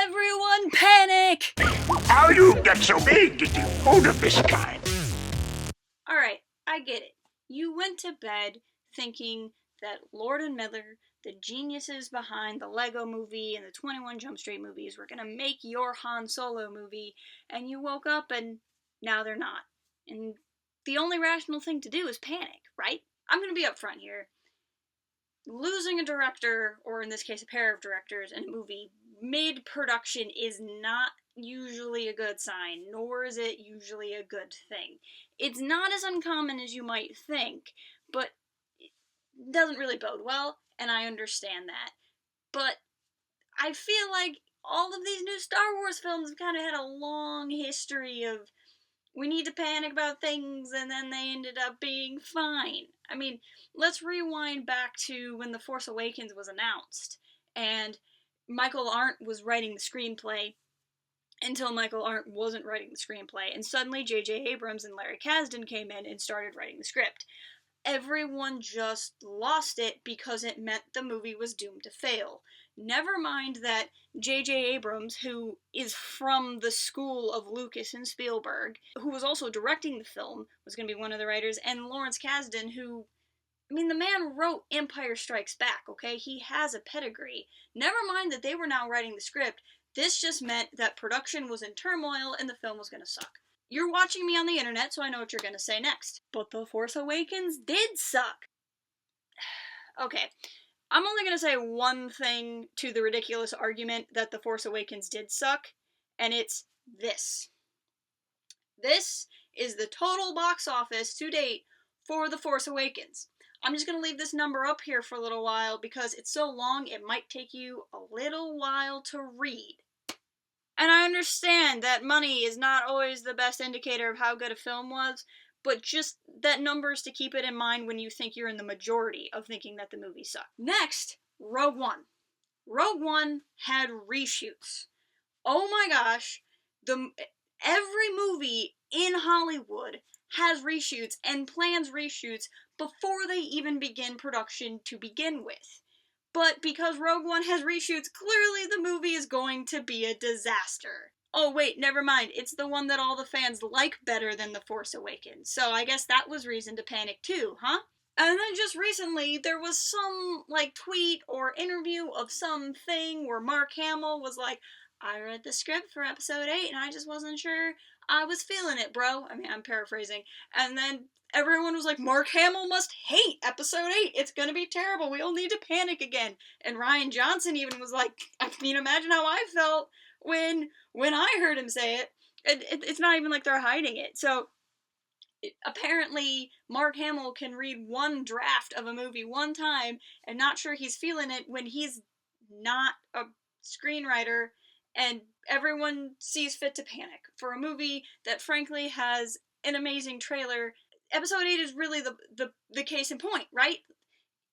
Everyone panic! How you get so big into food of this kind? Alright, I get it. You went to bed thinking that Lord and Miller, the geniuses behind the Lego movie and the 21 Jump Street movies, were gonna make your Han Solo movie, and you woke up and now they're not. And the only rational thing to do is panic, right? I'm gonna be upfront here. Losing a director, or in this case a pair of directors, in a movie mid-production is not usually a good sign, nor is it usually a good thing. It's not as uncommon as you might think, but it doesn't really bode well, and I understand that. But I feel like all of these new Star Wars films have kind of had a long history of we need to panic about things, and then they ended up being fine. I mean, let's rewind back to when The Force Awakens was announced, and Michael Arndt was writing the screenplay until Michael Arndt wasn't writing the screenplay, and suddenly J.J. Abrams and Larry Kasdan came in and started writing the script. Everyone just lost it because it meant the movie was doomed to fail. Never mind that J.J. Abrams, who is from the school of Lucas and Spielberg, who was also directing the film, was going to be one of the writers, and Lawrence Kasdan, who, I mean, the man wrote Empire Strikes Back, okay? He has a pedigree. Never mind that they were now writing the script. This just meant that production was in turmoil and the film was going to suck. You're watching me on the internet, so I know what you're going to say next. But The Force Awakens did suck. Okay, I'm only going to say one thing to the ridiculous argument that The Force Awakens did suck, and it's this. This is the total box office to date for The Force Awakens. I'm just going to leave this number up here for a little while because it's so long it might take you a little while to read. And I understand that money is not always the best indicator of how good a film was, but just that number is to keep it in mind when you think you're in the majority of thinking that the movie sucked. Next, Rogue One. Rogue One had reshoots. Oh my gosh, every movie in Hollywood has reshoots and plans reshoots before they even begin production to begin with. But because Rogue One has reshoots, clearly the movie is going to be a disaster. Oh wait, never mind, it's the one that all the fans like better than The Force Awakens, so I guess that was reason to panic too, huh? And then just recently, there was some, tweet or interview of something where Mark Hamill was like, I read the script for episode 8 and I just wasn't sure I was feeling it, bro. I mean, I'm paraphrasing. And then everyone was like, Mark Hamill must hate episode 8. It's gonna be terrible. We all need to panic again. And Rian Johnson even was like, I mean, imagine how I felt when I heard him say it. It's not even like they're hiding it. So apparently Mark Hamill can read one draft of a movie one time and not sure he's feeling it when he's not a screenwriter, and everyone sees fit to panic for a movie that frankly has an amazing trailer. Episode 8 is really the case in point, right?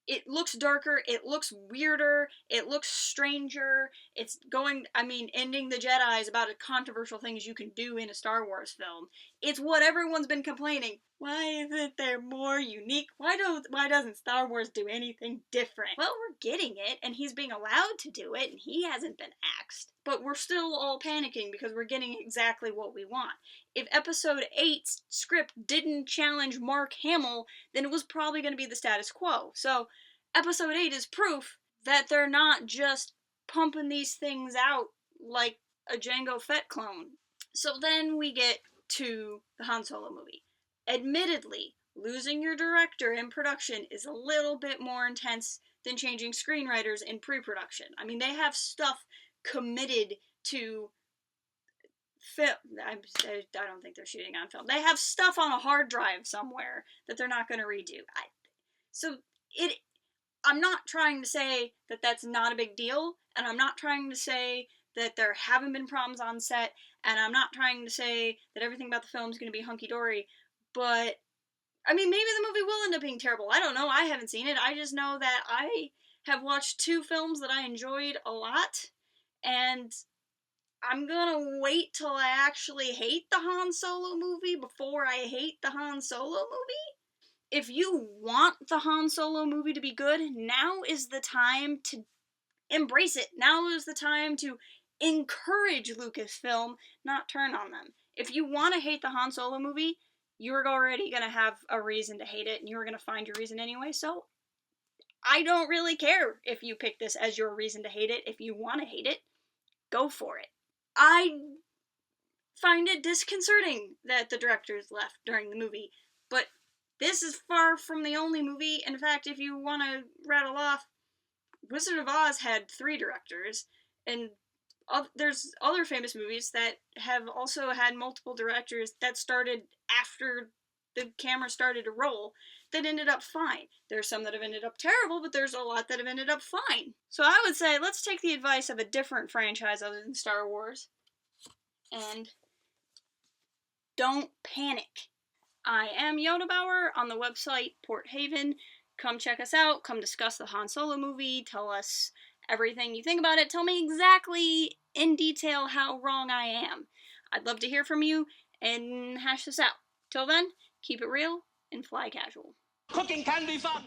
It looks darker, it looks weirder, it looks stranger, it's ending the Jedi is about as controversial thing as you can do in a Star Wars film. It's what everyone's been complaining. Why isn't there more unique? Why doesn't Star Wars do anything different? Well, we're getting it, and he's being allowed to do it, and he hasn't been axed. But we're still all panicking because we're getting exactly what we want. If episode 8's script didn't challenge Mark Hamill, then it was probably going to be the status quo. So, episode 8 is proof that they're not just pumping these things out like a Jango Fett clone. So then we get to the Han Solo movie. Admittedly, losing your director in production is a little bit more intense than changing screenwriters in pre-production. I mean, they have stuff committed to film. I don't think they're shooting on film. They have stuff on a hard drive somewhere that they're not going to redo. I'm not trying to say that that's not a big deal, and I'm not trying to say that there haven't been problems on set, and I'm not trying to say that everything about the film is going to be hunky-dory, but, I mean, maybe the movie will end up being terrible. I don't know. I haven't seen it. I just know that I have watched 2 films that I enjoyed a lot, and I'm gonna wait till I actually hate the Han Solo movie before I hate the Han Solo movie. If you want the Han Solo movie to be good, now is the time to embrace it. Now is the time to encourage Lucasfilm, not turn on them. If you want to hate the Han Solo movie, you're already going to have a reason to hate it, and you're going to find your reason anyway, so I don't really care if you pick this as your reason to hate it. If you want to hate it, go for it. I find it disconcerting that the directors left during the movie, but this is far from the only movie. In fact, if you want to rattle off, Wizard of Oz had 3 directors, and there's other famous movies that have also had multiple directors that started after the camera started to roll that ended up fine. There's some that have ended up terrible, but there's a lot that have ended up fine. So I would say let's take the advice of a different franchise other than Star Wars and don't panic. I am Yoda Bauer on the website Port Haven. Come check us out. Come discuss the Han Solo movie. Tell us everything you think about it. Tell me exactly in detail how wrong I am. I'd love to hear from you and hash this out. Till then, keep it real and fly casual. Cooking can be fun.